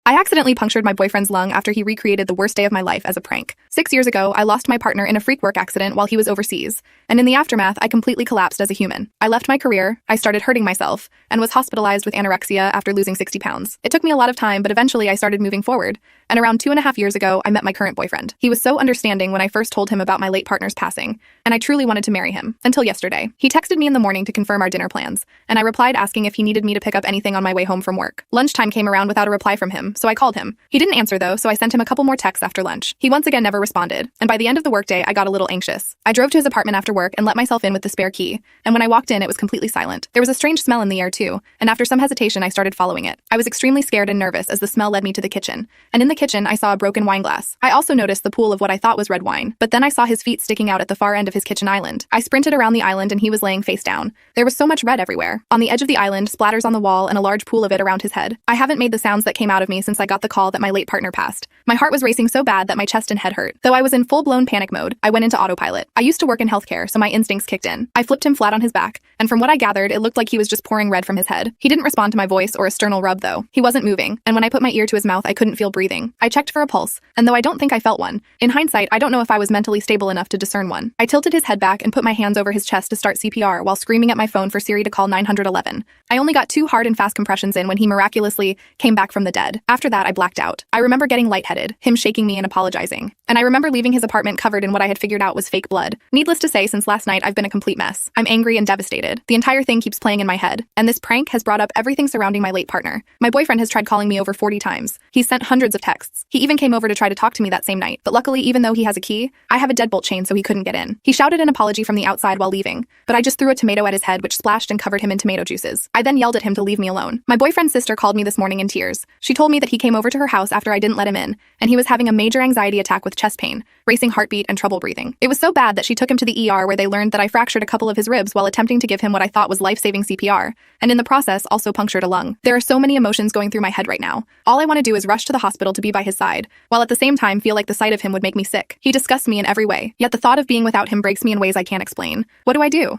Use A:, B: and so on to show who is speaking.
A: I accidentally punctured my boyfriend's lung after he recreated the worst day of my life as a prank. 6 years ago, I lost my partner in a freak work accident while he was overseas, and in the aftermath, I completely collapsed as a human. I left my career, I started hurting myself, and was hospitalized with anorexia after losing 60 pounds. It took me a lot of time, but eventually I started moving forward, and around 2.5 years ago, I met my current boyfriend. He was so understanding when I first told him about my late partner's passing, and I truly wanted to marry him, until yesterday. He texted me in the morning to confirm our dinner plans, and I replied asking if he needed me to pick up anything on my way home from work. Lunchtime came around without a reply from him, so I called him. He didn't answer though, so I sent him a couple more texts after lunch. He once again never responded, and by the end of the workday, I got a little anxious. I drove to his apartment after work and let myself in with the spare key, and when I walked in, it was completely silent. There was a strange smell in the air too, and after some hesitation, I started following it. I was extremely scared and nervous as the smell led me to the kitchen, and in the kitchen, I saw a broken wine glass. I also noticed the pool of what I thought was red wine, but then I saw his feet sticking out at the far end of his kitchen island. I sprinted around the island and he was laying face down. There was so much red everywhere. On the edge of the island, splatters on the wall, and a large pool of it around his head. I haven't made the sounds that came out of me since I got the call that my late partner passed. My heart was racing so bad that my chest and head hurt. Though I was in full-blown panic mode, I went into autopilot. I used to work in healthcare, so my instincts kicked in. I flipped him flat on his back, and from what I gathered, it looked like he was just pouring red from his head. He didn't respond to my voice or a sternal rub though. He wasn't moving, and when I put my ear to his mouth, I couldn't feel breathing. I checked for a pulse, and though I don't think I felt one, in hindsight, I don't know if I was mentally stable enough to discern one. I tilted his head back and put my hands over his chest to start CPR while screaming at my phone for Siri to call 911. I only got 2 hard and fast compressions in when he miraculously came back from the dead. After that, I blacked out. I remember getting lightheaded, him shaking me and apologizing. And I remember leaving his apartment covered in what I had figured out was fake blood. Needless to say, since last night, I've been a complete mess. I'm angry and devastated. The entire thing keeps playing in my head, and this prank has brought up everything surrounding my late partner. My boyfriend has tried calling me over 40 times. He's sent hundreds of texts. He even came over to try to talk to me that same night, but luckily, even though he has a key, I have a deadbolt chain so he couldn't get in. He shouted an apology from the outside while leaving, but I just threw a tomato at his head which splashed and covered him in tomato juices. I then yelled at him to leave me alone. My boyfriend's sister called me this morning in tears. She told me that he came over to her house after I didn't let him in, and he was having a major anxiety attack with chest pain, racing heartbeat, and trouble breathing. It was so bad that she took him to the ER where they learned that I fractured a couple of his ribs while attempting to give him what I thought was life-saving CPR, and in the process also punctured a lung. There are so many emotions going through my head right now. All I want to do is rush to the hospital to be by his side, while at the same time feel like the sight of him would make me sick. He disgusts me in every way, yet the thought of being without him breaks me in ways I can't explain. What do I do?